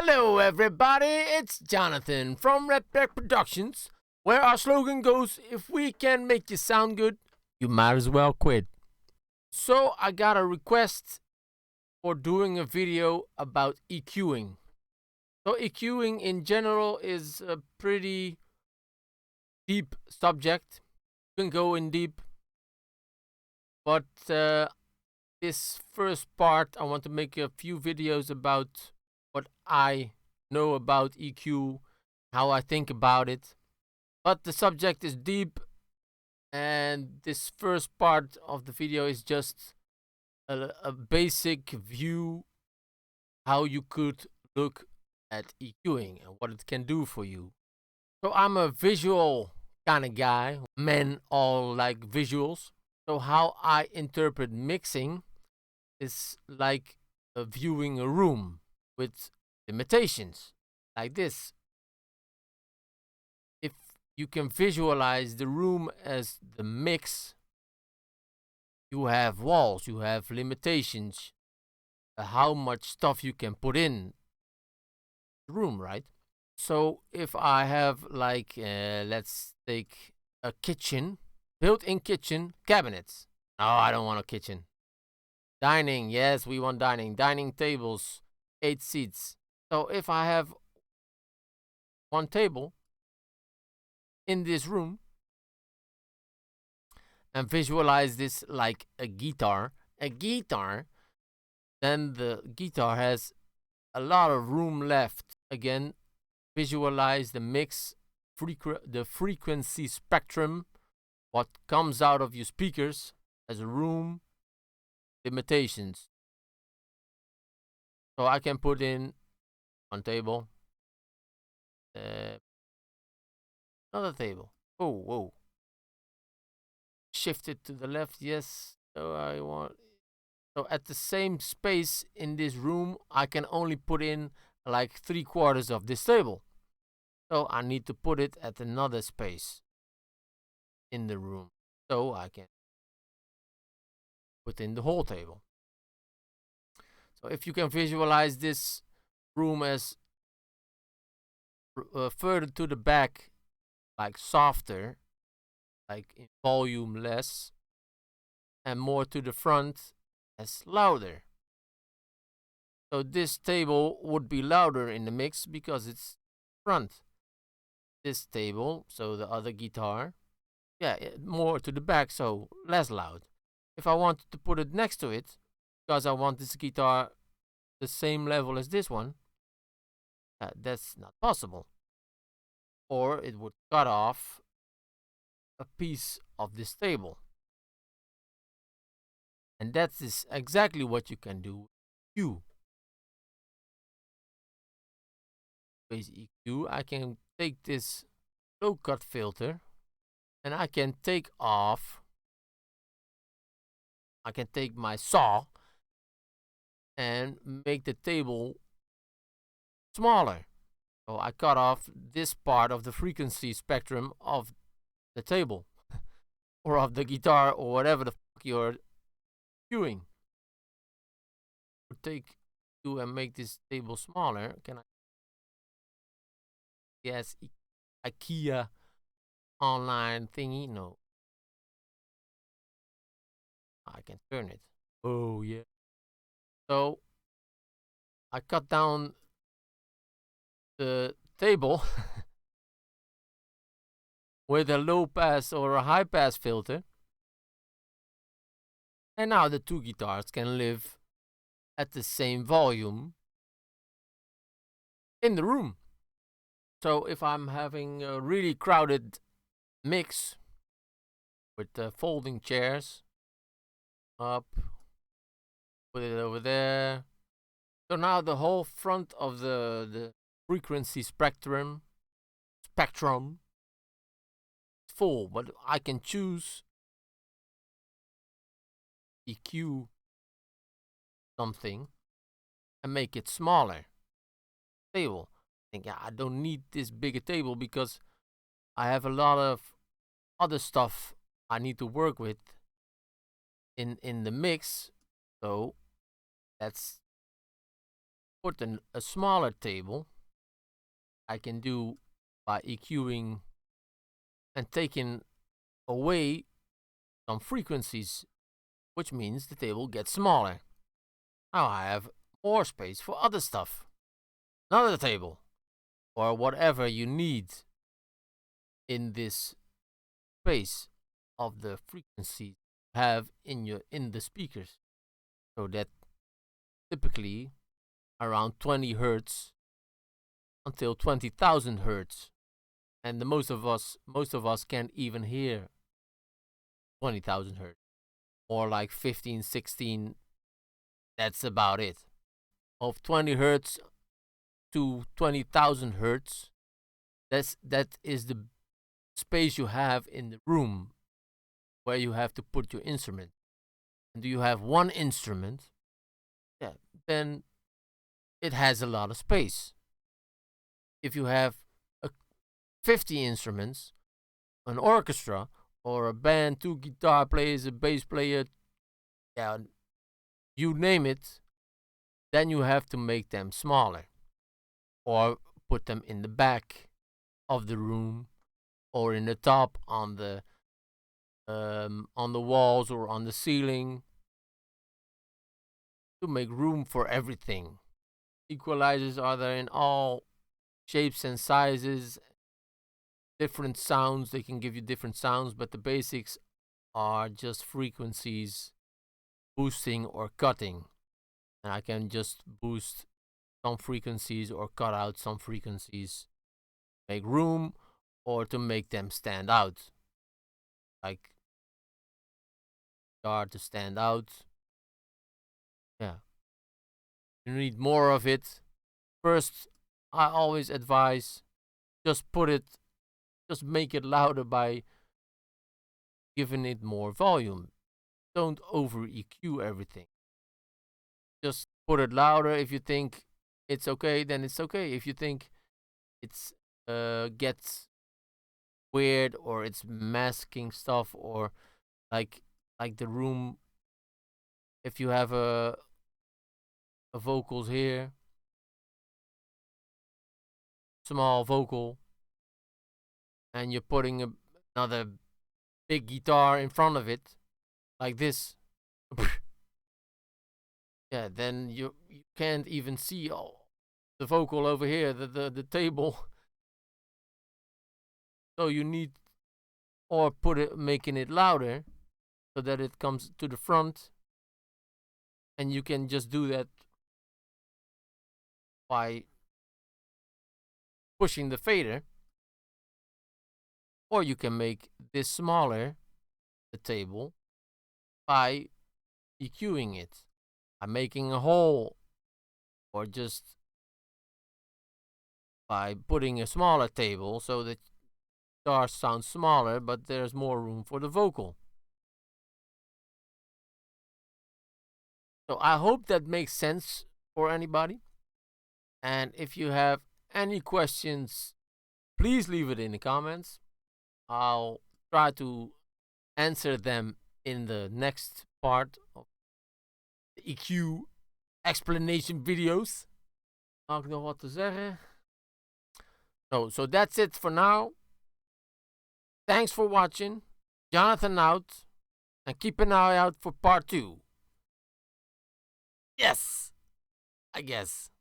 Hello, everybody. It's Jonathan from Ridderkerk Productions, where our slogan goes, if we can make you sound good, you might as well quit. So I got a request for doing a video about EQing. So EQing in general is a pretty deep subject. You can go in deep. But this first part, I want to make a few videos about what I know about EQ, how I think about it. But the subject is deep, and this first part of the video is just a basic view how you could look at EQing and what it can do for you. So I'm a visual kind of guy. Men all like visuals. So how I interpret mixing is like viewing a room with limitations, like this. If you can visualize the room as the mix, you have walls, you have limitations, how much stuff you can put in the room, right? So if I have like, let's take a kitchen, built-in kitchen cabinets. No, I don't want a kitchen. Dining, yes, we want dining. Dining tables, 8 seats. So if I have one table in this room and visualize this like a guitar, then the guitar has a lot of room left. Again, visualize the mix, the frequency spectrum, what comes out of your speakers as a room, limitations. So I can put in one table, another table. Oh, whoa. Shift it to the left, yes. So at the same space in this room, I can only put in like 3/4 of this table. So I need to put it at another space in the room. So I can put in the whole table. So if you can visualize this room as further to the back, like softer, like in volume less, and more to the front as louder. So this table would be louder in the mix because it's front. This table, so the other guitar, yeah, more to the back, so less loud. If I wanted to put it next to it, because I want this guitar the same level as this one, that's not possible. Or it would cut off a piece of this table. And that is exactly what you can do with EQ. I can take this low cut filter and I can take my saw and make the table smaller. So I cut off this part of the frequency spectrum of the table or of the guitar or whatever the fuck you're doing. Take you and make this table smaller. Can I? Yes, IKEA online thingy. No, I can turn it. Oh yeah. So I cut down the table with a low pass or a high pass filter. And now the two guitars can live at the same volume in the room. So if I'm having a really crowded mix with folding chairs, up, put it over there. So now the whole front of the frequency spectrum is full, but I can choose EQ something and make it smaller. Table. I think I don't need this bigger table because I have a lot of other stuff I need to work with in the mix. So that's put a smaller table, I can do by EQing and taking away some frequencies, which means the table gets smaller. Now I have more space for other stuff. Another table, or whatever you need in this space of the frequencies you have in the speakers. So that typically around 20 hertz until 20,000 hertz. And the most of us can't even hear 20,000 hertz. Or like 15, 16, that's about it. Of 20 hertz to 20,000 hertz, that is the space you have in the room where you have to put your instrument. And do you have one instrument? Yeah, then it has a lot of space. If you have 50 instruments, an orchestra, or a band, 2 guitar players, a bass player, yeah, you name it, then you have to make them smaller or put them in the back of the room or in the top on the walls or on the ceiling to make room for everything. Equalizers are there in all shapes and sizes, different sounds. They can give you different sounds, but the basics are just frequencies, boosting or cutting. And I can just boost some frequencies or cut out some frequencies, make room, or to make them stand out. Like guitar to stand out. Yeah. You need more of it. First, I always advise just make it louder by giving it more volume. Don't over EQ everything. Just put it louder. If you think it's okay, then it's okay. If you think it's gets weird or it's masking stuff or like the room, if you have a vocals here, small vocal, and you're putting another big guitar in front of it, like this, yeah, then you can't even see all the vocal over here, the table. So you need, or making it louder so that it comes to the front, and you can just do that by pushing the fader, or you can make this smaller, the table, by EQing it, by making a hole, or just by putting a smaller table so that guitar sounds smaller, but there's more room for the vocal. So I hope that makes sense for anybody. And if you have any questions, please leave it in the comments. I'll try to answer them in the next part of the EQ explanation videos. Mag ik nog wat te zeggen? So that's it for now. Thanks for watching. Jonathan out. And keep an eye out for part 2. Yes, I guess.